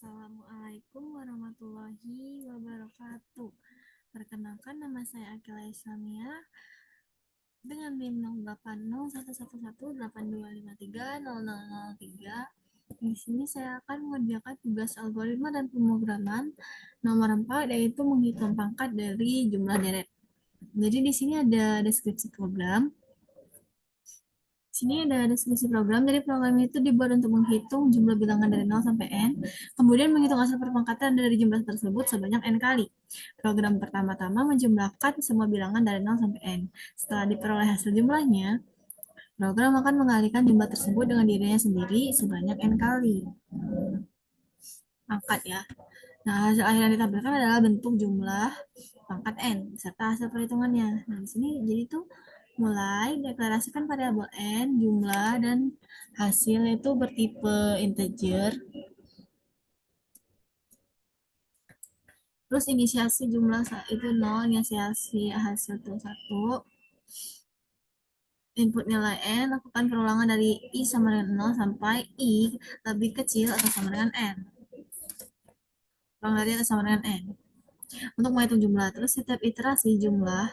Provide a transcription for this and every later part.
Assalamualaikum warahmatullahi wabarakatuh. Perkenalkan, nama saya Akila Islamia dengan NIM 08011182530003. Di sini saya akan mengerjakan tugas algoritma dan pemrograman nomor 4, yaitu menghitung pangkat dari jumlah deret. Jadi di sini ada deskripsi program. Sini ada deskripsi program. Jadi program itu dibuat untuk menghitung jumlah bilangan dari 0 sampai n, kemudian menghitung hasil perpangkatan dari jumlah tersebut sebanyak n kali. Program pertama-tama menjumlahkan semua bilangan dari 0 sampai n. Setelah diperoleh hasil jumlahnya, program akan mengalihkan jumlah tersebut dengan dirinya sendiri sebanyak n kali. Pangkat ya. Nah, hasil akhir yang ditampilkan adalah bentuk jumlah pangkat n serta hasil perhitungannya. Nah, di sini jadi tuh mulai deklarasikan variabel n, jumlah, dan hasil itu bertipe integer. Terus inisiasi jumlah itu 0, inisiasi hasil itu 1. Input nilai n, lakukan perulangan dari i sama dengan 0 sampai i lebih kecil atau sama dengan n. Ulang dari atau sama dengan n. Untuk menghitung jumlah, terus setiap iterasi jumlah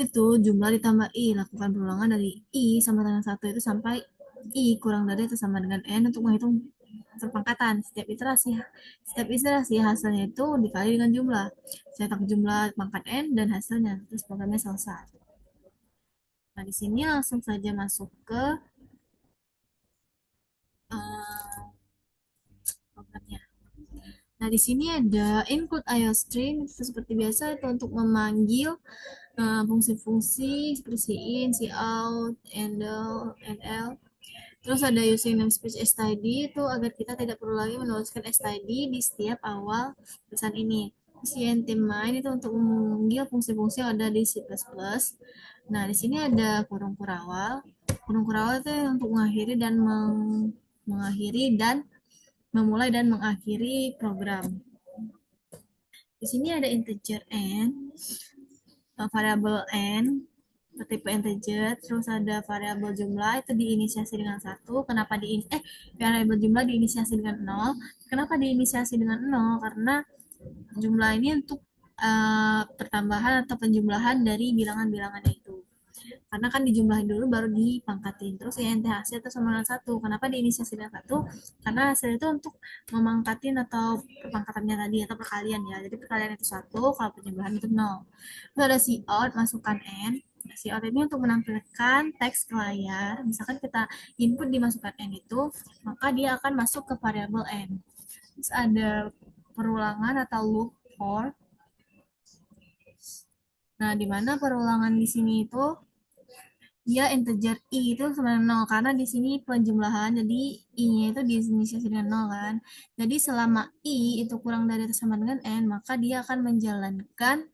itu jumlah ditambah i, lakukan perulangan dari i sama dengan 1 itu sampai i kurang dari atau sama dengan n untuk menghitung perpangkatan. Setiap iterasi hasilnya itu dikali dengan jumlah, cetak jumlah pangkat n dan hasilnya, terus programnya selesai. Nah, di sini langsung saja masuk ke programnya. Nah, di sini ada include IOString, itu seperti biasa itu untuk memanggil fungsi-fungsi seperti in, cout, endl, nl. Terus ada using namespace std itu agar kita tidak perlu lagi menuliskan std di setiap awal tulisan ini. Terus main itu untuk memanggil fungsi-fungsi yang ada di C++. Nah, di sini ada kurung kurawal. Kurung kurawal itu untuk mengakhiri dan memulai dan mengakhiri program. Di sini ada integer n, variabel n, tipe integer, terus ada variabel jumlah itu diinisiasi dengan 1. Variabel jumlah diinisiasi dengan 0. Kenapa diinisiasi dengan 0? Karena jumlah ini untuk pertambahan atau penjumlahan dari bilangan-bilangannya itu. Karena kan dijumlahin dulu baru dipangkatin. Terus ya hasil itu sama dengan 1. Kenapa diinisiasi dengan 1? Karena hasil itu untuk memangkatin atau perpangkatannya tadi atau perkalian ya. Jadi perkalian itu 1, kalau penjumlahan itu 0. Terus ada cout, masukkan n. Cout ini untuk menampilkan teks ke layar. Misalkan kita input dimasukkan n itu, maka dia akan masuk ke variabel n. Terus ada perulangan atau loop for. Nah, di mana perulangan di sini itu dia integer i itu sebenarnya 0 karena di sini penjumlahan, jadi i-nya itu diinisiasi dengan 0 kan. Jadi selama i itu kurang dari atau sama dengan n, maka dia akan menjalankan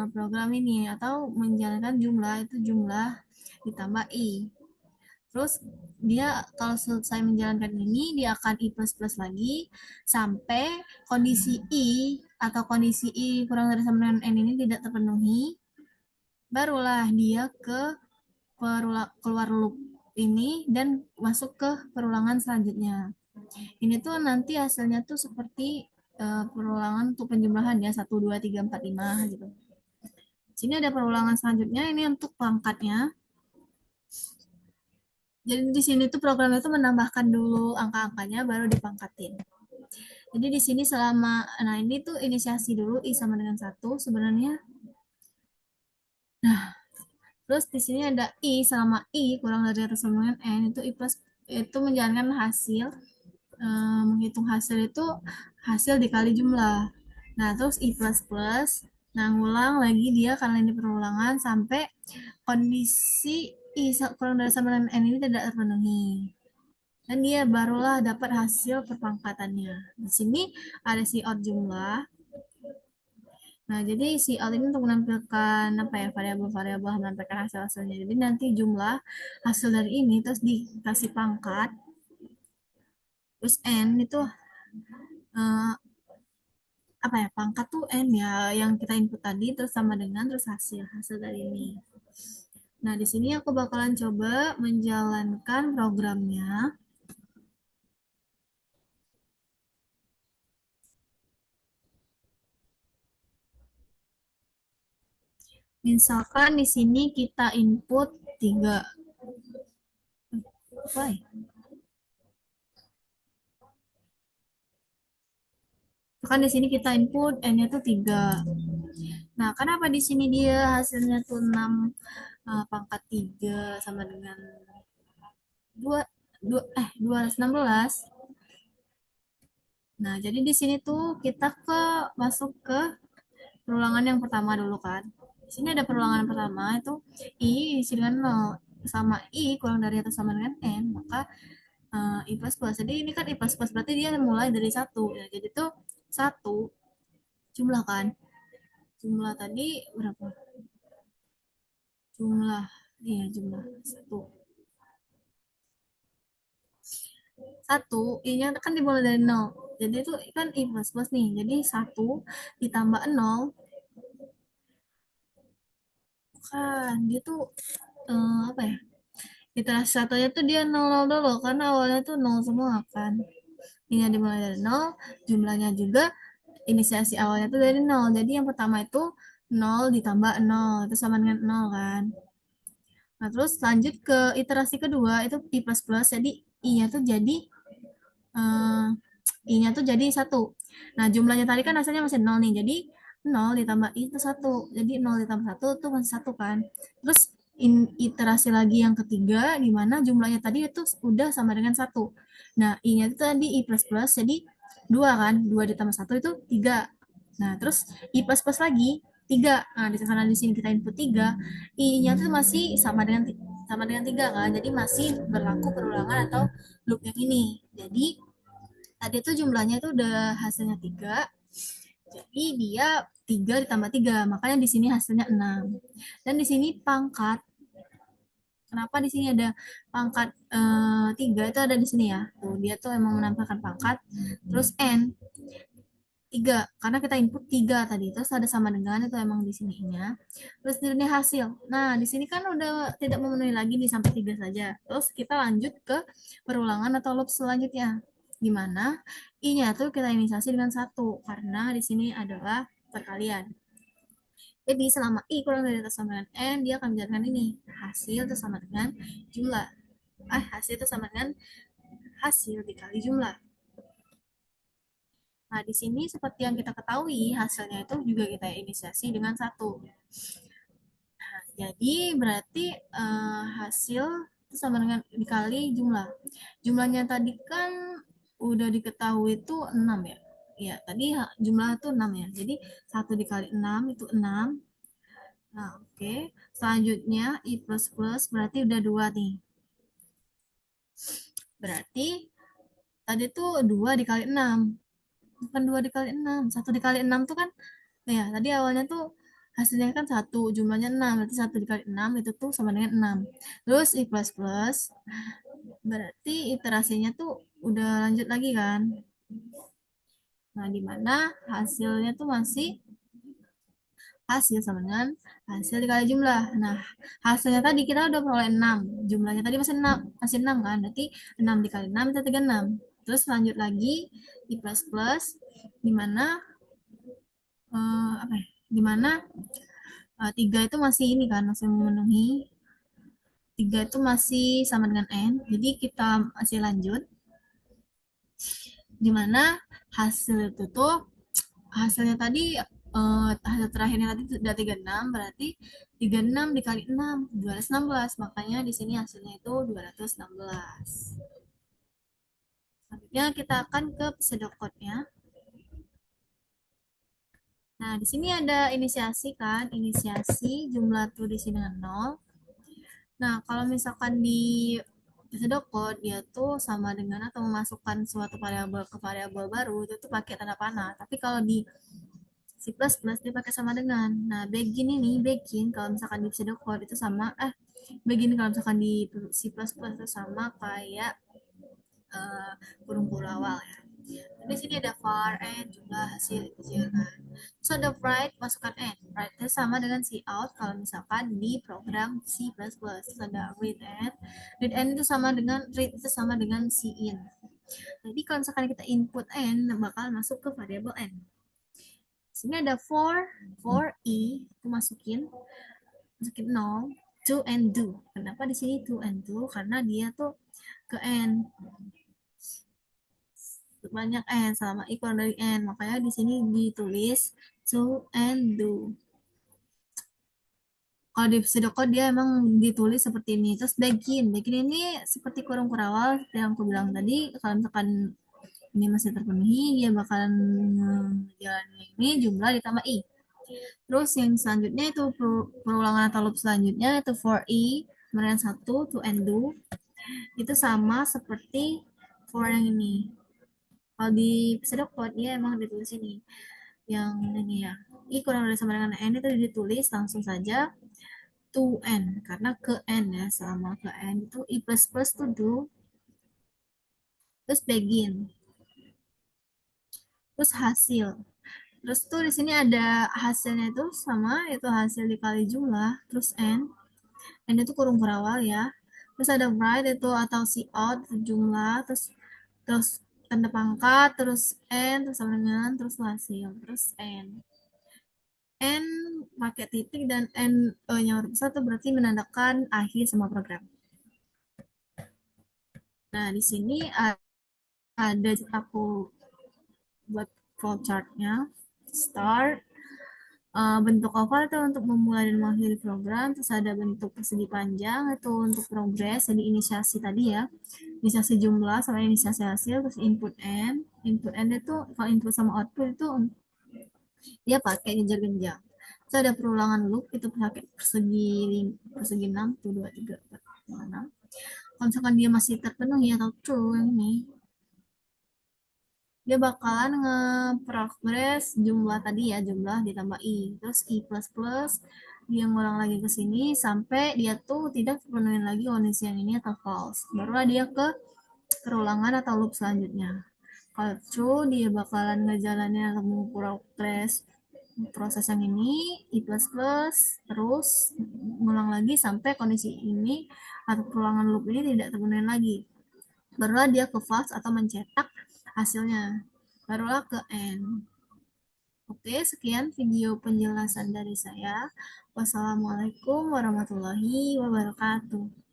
program ini atau menjalankan jumlah itu jumlah ditambah i. Terus dia kalau selesai menjalankan ini, dia akan i plus plus lagi sampai kondisi i atau kondisi i kurang dari sama dengan n ini tidak terpenuhi. Barulah dia keluar loop ini dan masuk ke perulangan selanjutnya. Ini tuh nanti hasilnya tuh seperti perulangan untuk penjumlahan ya 1, 2, 3, 4, 5 gitu. Sini ada perulangan selanjutnya, ini untuk pangkatnya. Jadi di sini tuh program itu menambahkan dulu angka-angkanya baru dipangkatin. Jadi di sini nah ini tuh inisiasi dulu i sama dengan 1 sebenarnya. Nah, terus di sini ada i selama i kurang dari atau sama dengan n itu i plus itu menjalankan hasil, menghitung hasil itu hasil dikali jumlah. Nah, terus i plus plus, nah ngulang lagi dia karena ini perulangan sampai kondisi i kurang dari sama dengan n ini tidak terpenuhi. Dan dia barulah dapat hasil perpangkatannya. Di sini ada cout jumlah. Nah, jadi cout ini untuk menampilkan variabel-variabel menampilkan hasil-hasilnya. Jadi nanti jumlah hasil dari ini terus dikasih pangkat. Terus n itu pangkat tuh n ya yang kita input tadi terus sama dengan terus hasil dari ini. Nah, di sini aku bakalan coba menjalankan programnya. Misalkan di sini kita input 3. Why? Kan di sini kita input n-nya tuh 3. Nah, kenapa di sini dia hasilnya tuh 6 pangkat 3 sama dengan 2 216. Nah, jadi di sini tuh kita masuk ke perulangan yang pertama dulu kan. Di sini ada perulangan pertama itu i diisi dengan 0 sama i kurang dari atau sama dengan n, maka i plus plus. Jadi ini kan i plus plus berarti dia mulai dari 1. Ya, jadi tuh 1 jumlah kan. Jumlah tadi berapa? Jumlah. Iya, jumlah 1. 1 i-nya kan dimulai dari 0. Jadi itu kan i plus plus nih. Jadi 1 ditambah 0 kan dia tuh apa ya? Iterasi satunya tuh dia 0 dulu karena awalnya tuh 0 semua kan. Ini dimulai dari 0, jumlahnya juga inisiasi awalnya tuh dari 0. Jadi yang pertama itu 0 ditambah 0 itu sama dengan 0 kan. Nah, terus lanjut ke iterasi kedua itu i plus plus. Jadi i-nya tuh jadi eh, i-nya tuh jadi 1. Nah, jumlahnya tadi kan hasilnya masih 0 nih. Jadi 0 ditambah i itu 1. Jadi 0 ditambah 1 itu masih 1 kan. Terus iterasi lagi yang ketiga di mana jumlahnya tadi itu udah sama dengan 1. Nah, i-nya itu tadi i plus plus jadi 2 kan. 2 ditambah 1 itu 3. Nah, terus i plus plus lagi 3. Nah, di sana di sini kita input 3, i-nya itu masih sama dengan 3 kan. Jadi masih berlaku perulangan atau loop yang ini. Jadi tadi tuh jumlahnya itu udah hasilnya 3. Jadi dia 3 ditambah 3, makanya di sini hasilnya 6. Dan di sini pangkat, kenapa di sini ada pangkat 3 itu ada di sini ya. Tuh, dia tuh emang menampilkan pangkat. Terus N 3 karena kita input 3 tadi. Terus ada sama dengan itu emang di sininya. Terus ini hasil. Nah, di sini kan udah tidak memenuhi lagi nih sampai 3 saja. Terus kita lanjut ke perulangan atau loop selanjutnya. Di mana i-nya tuh kita inisiasi dengan 1 karena di sini adalah perkalian. Jadi selama i kurang dari atau sama dengan n, dia akan menjadikan ini hasil itu sama dengan jumlah. Hasil itu sama dengan hasil dikali jumlah. Nah, di sini seperti yang kita ketahui, hasilnya itu juga kita inisiasi dengan 1. Nah, jadi berarti hasil itu sama dengan dikali jumlah. Jumlahnya tadi kan udah diketahui itu 6 ya. Ya, tadi jumlah itu 6 ya. Jadi 1 dikali 6 itu 6. Nah, oke. Selanjutnya i plus plus berarti udah 2 nih. Berarti tadi tuh 2 dikali 6. Bukan 2 dikali 6. 1 dikali 6 tuh kan, ya tadi awalnya tuh hasilnya kan 1, jumlahnya 6. Berarti 1 dikali 6 itu tuh sama dengan 6. Terus i plus plus berarti iterasinya tuh udah lanjut lagi kan. Nah, di mana hasilnya tuh masih hasil sama dengan hasil dikali jumlah. Nah, hasilnya tadi kita udah peroleh 6. Jumlahnya tadi masih 6 kan. Berarti 6 dikali 6 itu 36. Terus lanjut lagi i plus plus di mana apa ya? Di mana 3 itu masih ini kan, masih memenuhi. 3 itu masih sama dengan n. Jadi kita masih lanjut di mana hasil itu tuh hasilnya tadi hasil terakhirnya tadi udah 36 berarti 36 dikali 6 216 makanya di sini hasilnya itu 216. Selanjutnya kita akan ke pseudocode-nya. Nah, di sini ada inisiasi kan, inisiasi jumlah tuh di sini dengan 0. Nah, kalau misalkan di pseudocode dia tuh sama dengan atau memasukkan suatu variabel ke variabel baru itu tuh pakai tanda panah. Tapi kalau di C++ dia pakai sama dengan. Nah, begin ini, begin kalau misalkan di pseudocode itu sama, begin kalau misalkan di C++ itu sama kayak uh, kurung awal ya. Di sini ada var n jumlah hasil integer kan. So ada write masukkan n. Write itu sama dengan cout kalau misalkan di program C++. Terus ada read n itu sama dengan read itu sama dengan cin. Jadi kalau misalkan kita input n bakal masuk ke variabel n. Sini ada for i itu masukin masukin nol, to and do. Kenapa di sini to and do? Karena dia tuh ke n, banyak n, sama i kurang dari n, makanya di sini ditulis to and do. Kalau di pseudocode dia emang ditulis seperti ini. Terus begin ini seperti kurung kurawal yang aku bilang tadi. Kalau misalkan ini masih terpenuhi, dia bakalan menjalani ini jumlah ditambah i. Terus yang selanjutnya itu perulangan atau loop selanjutnya itu for i kemudian satu to and do, itu sama seperti for yang ini. Kalau di pseudocode dia emang ditulis ini, yang ini ya, i kurang dari sama dengan n itu ditulis langsung saja to n, karena ke n ya, sama ke n itu i plus plus to do, terus begin, terus hasil. Terus tuh di sini ada hasilnya itu sama, itu hasil dikali jumlah, terus n itu kurung kurawal ya. Terus ada write itu atau cout jumlah, terus terus tanda pangkat, terus n, terus sama dengan, terus hasil, terus n pakai titik dan nya huruf besar itu berarti menandakan akhir semua program. Nah di sini ada aku buat flowchartnya. Start, bentuk oval itu untuk memulai dan mengakhiri program, terus ada bentuk persegi panjang itu untuk progres, jadi inisiasi tadi ya, inisiasi jumlah sama inisiasi hasil, terus input n itu kalau input sama output itu dia pakai genjang-genjang. Terus ada perulangan loop itu pakai persegi 6 tuh 2 3 4 5 6. Kalau misalkan dia masih terpenuhi atau true yang ini, dia bakalan nge-progress jumlah tadi ya, jumlah ditambah i, terus i plus plus, dia ngulang lagi ke sini sampai dia tuh tidak terpenuhi lagi kondisi yang ini atau false, barulah dia ke perulangan atau loop selanjutnya. Kalau true, dia bakalan ngejalanin atau progress proses yang ini i plus plus, terus ngulang lagi sampai kondisi ini atau perulangan loop ini tidak terpenuhi lagi, barulah dia ke false atau mencetak hasilnya, barulah ke end. Oke, sekian video penjelasan dari saya. Wassalamualaikum warahmatullahi wabarakatuh.